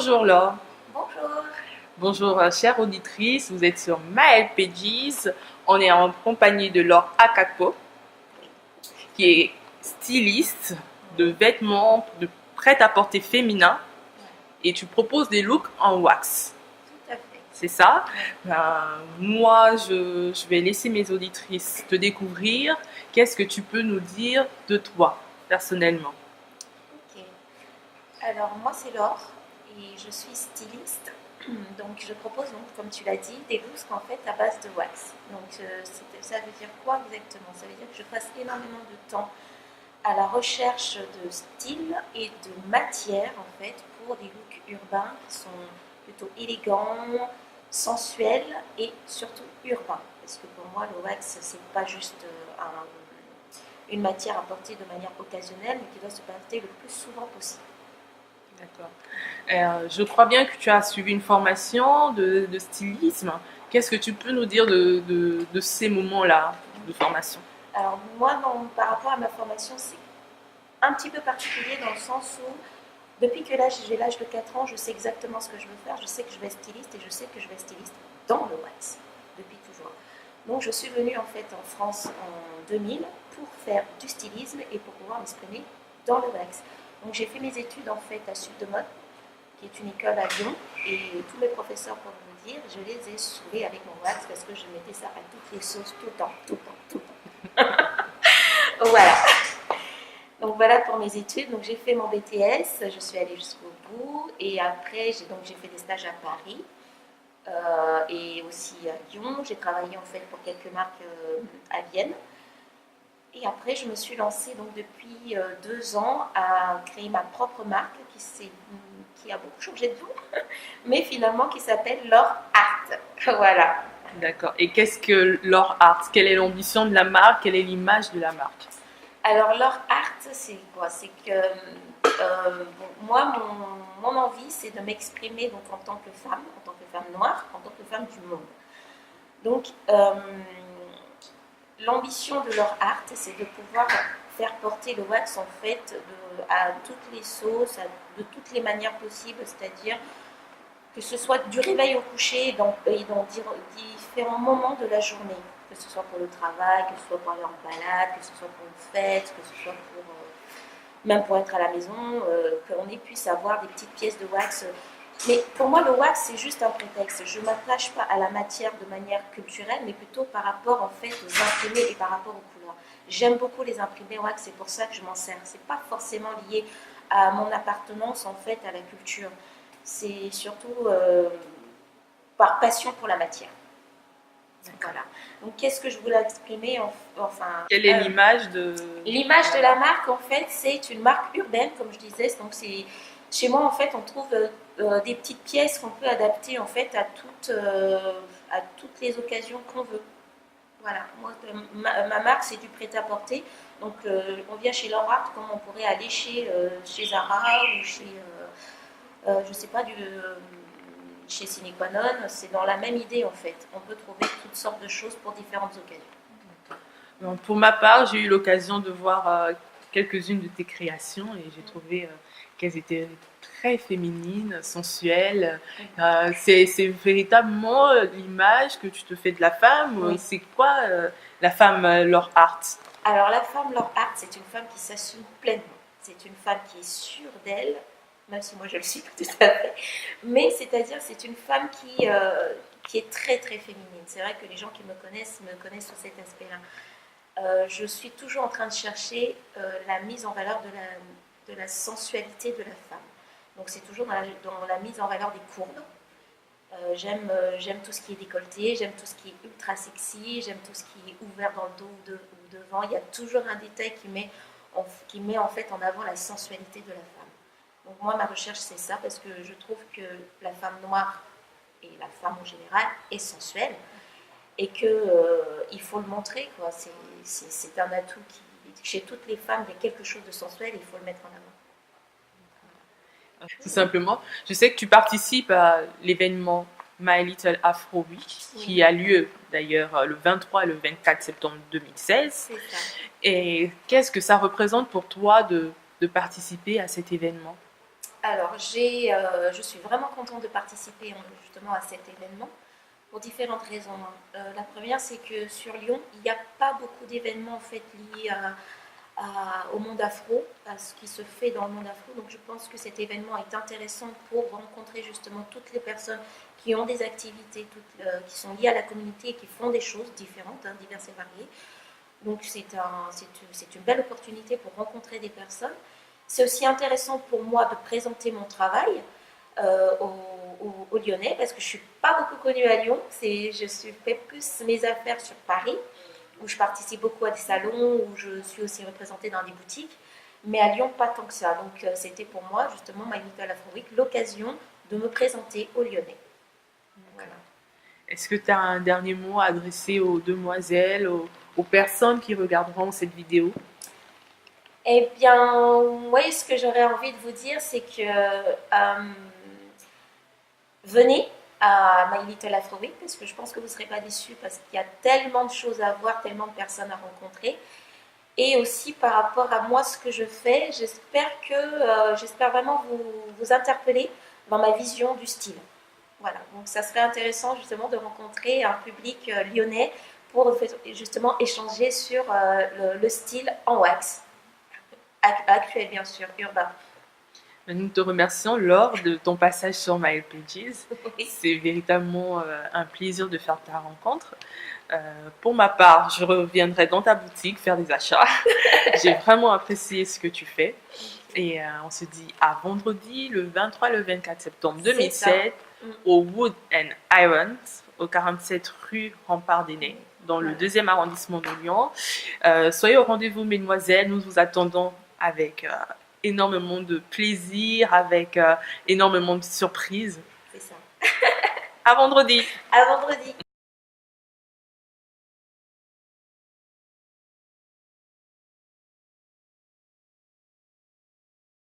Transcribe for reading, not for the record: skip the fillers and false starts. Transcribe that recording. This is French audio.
Bonjour Laure. Bonjour. Bonjour chère auditrice, vous êtes sur Maël Pages. On est en compagnie de Laure Akako, qui est styliste de Oui, vêtements, de prêt-à-porter féminin, ouais, et tu proposes des looks en wax. tout à fait. C'est ça? Oui. Moi, je vais laisser mes auditrices te découvrir. Qu'est-ce que tu peux nous dire de toi, personnellement? Ok. Alors moi c'est Laure et je suis styliste. Donc je propose donc, comme tu l'as dit, des looks en fait à base de wax. Donc ça veut dire quoi exactement? Ça veut dire que je passe énormément de temps à la recherche de style et de matière en fait pour des looks urbains qui sont plutôt élégants, sensuels et surtout urbains. Parce que pour moi le wax c'est pas juste une matière à porter de manière occasionnelle mais qui doit se porter le plus souvent possible. D'accord. Je crois bien que tu as suivi une formation de stylisme. Qu'est-ce que tu peux nous dire de ces moments-là de formation? Alors moi par rapport à ma formation c'est un petit peu particulier dans le sens où depuis que j'ai l'âge de 4 ans, je sais exactement ce que je veux faire, je sais que je vais être styliste et je sais que je vais être styliste dans le wax, depuis toujours. Donc je suis venue en fait en France en 2000 pour faire du stylisme et pour pouvoir m'exprimer dans le wax. Donc j'ai fait mes études en fait à Sud de Mode, qui est une école à Lyon, et tous mes professeurs, pour vous dire, je les ai saoulés avec mon wax parce que je mettais ça à toutes les sauces tout le temps, tout le temps, tout le temps. Voilà. Donc voilà pour mes études. Donc j'ai fait mon BTS, je suis allée jusqu'au bout et après j'ai fait des stages à Paris et aussi à Lyon. J'ai travaillé en fait pour quelques marques à Vienne. Et après je me suis lancée donc depuis 2 ans à créer ma propre marque qui a beaucoup changé de nom, mais finalement qui s'appelle Laure Art. Voilà. D'accord. Et qu'est-ce que Laure Art? Quelle est l'ambition de la marque? Quelle est l'image de la marque? Alors, leur art, c'est quoi? C'est que moi, mon envie, c'est de m'exprimer donc en tant que femme noire, en tant que femme du monde. Donc, l'ambition de leur art, c'est de pouvoir faire porter le wax en fait à toutes les sauces, de toutes les manières possibles, c'est-à-dire que ce soit du réveil au coucher et dans différents moments de la journée, que ce soit pour le travail, que ce soit pour aller en balade, que ce soit pour une fête, que ce soit pour même pour être à la maison, qu'on puisse avoir des petites pièces de wax. Mais pour moi, le wax, c'est juste un prétexte. Je ne m'attache pas à la matière de manière culturelle, mais plutôt par rapport en fait aux imprimés et par rapport aux couleurs. J'aime beaucoup les imprimés wax, c'est pour ça que je m'en sers. C'est pas forcément lié à mon appartenance en fait à la culture. C'est surtout par passion pour la matière. Voilà. Donc, qu'est-ce que je voulais exprimer enfin, Quelle est l'image de l'image de la la marque? marque, en fait, c'est une marque urbaine, comme je disais. Donc, chez moi, en fait, on trouve des petites pièces qu'on peut adapter en fait à toutes les occasions qu'on veut. Voilà. Moi, ma marque, c'est du prêt-à-porter. Donc, on vient chez Laura comme on pourrait aller chez Zara ou je sais pas, chez Cinequanon. C'est dans la même idée, en fait. On peut trouver toutes sortes de choses pour différentes occasions. Donc, pour ma part, j'ai eu l'occasion de voir quelques-unes de tes créations et j'ai trouvé qu'elles étaient très féminines, sensuelles. C'est véritablement l'image que tu te fais de la femme. Oui. C'est quoi la femme Laure Art? Alors, la femme Laure Art, c'est une femme qui s'assume pleinement. C'est une femme qui est sûre d'elle, même si moi je le suis pas tout à fait. Mais c'est-à-dire, c'est une femme qui est très très féminine. C'est vrai que les gens qui me connaissent sur cet aspect-là. Je suis toujours en train de chercher la mise en valeur de la sensualité de la femme. Donc, c'est toujours dans la mise en valeur des courbes. J'aime tout ce qui est décolleté, j'aime tout ce qui est ultra sexy, j'aime tout ce qui est ouvert dans le dos ou devant. Il y a toujours un détail qui met en fait en avant la sensualité de la femme. Donc moi, ma recherche, c'est ça, parce que je trouve que la femme noire et la femme en général est sensuelle et qu'il faut le montrer, quoi. C'est un atout chez toutes les femmes, il y a quelque chose de sensuel et il faut le mettre en avant. Tout simplement. Je sais que tu participes à l'événement My Little Afro Week, qui Oui, a lieu d'ailleurs le 23 et le 24 septembre 2016. c'est ça. Et qu'est-ce que ça représente pour toi de participer à cet événement? Alors, je suis vraiment contente de participer justement à cet événement pour différentes raisons. La première, c'est que sur Lyon, il n'y a pas beaucoup d'événements en fait liés au monde afro, à ce qui se fait dans le monde afro. Donc, je pense que cet événement est intéressant pour rencontrer justement toutes les personnes qui ont des activités qui sont liées à la communauté et qui font des choses différentes, hein, diverses et variées. Donc, c'est une belle opportunité pour rencontrer des personnes. C'est aussi intéressant pour moi de présenter mon travail aux Lyonnais parce que je ne suis pas beaucoup connue à Lyon. Fais plus mes affaires sur Paris où je participe beaucoup à des salons, où je suis aussi représentée dans des boutiques. Mais à Lyon, pas tant que ça. Donc c'était pour moi, justement, My Little Afro Week, l'occasion de me présenter aux Lyonnais. Voilà. Est-ce que tu as un dernier mot à adresser aux demoiselles, aux personnes qui regarderont cette vidéo? Eh bien, oui, ce que j'aurais envie de vous dire, c'est que venez à My Little Afro Week parce que je pense que vous ne serez pas déçus parce qu'il y a tellement de choses à voir, tellement de personnes à rencontrer. Et aussi par rapport à moi, ce que je fais, j'espère vraiment vous interpeller dans ma vision du style. Voilà, donc ça serait intéressant justement de rencontrer un public lyonnais pour justement échanger sur le style en wax, actuel bien sûr, urbain. Nous te remercions lors de ton passage sur My Pages. C'est véritablement un plaisir de faire ta rencontre. Pour ma part, je reviendrai dans ta boutique faire des achats. J'ai vraiment apprécié ce que tu fais. Et on se dit à vendredi, le 23 et le 24 septembre 2007, au Wood and Irons, au 47 rue Rempart des Nez, dans le 2e arrondissement de Lyon. Soyez au rendez-vous, mesdemoiselles. Nous vous attendons avec énormément de plaisir, avec énormément de surprises. C'est ça. À vendredi. À vendredi.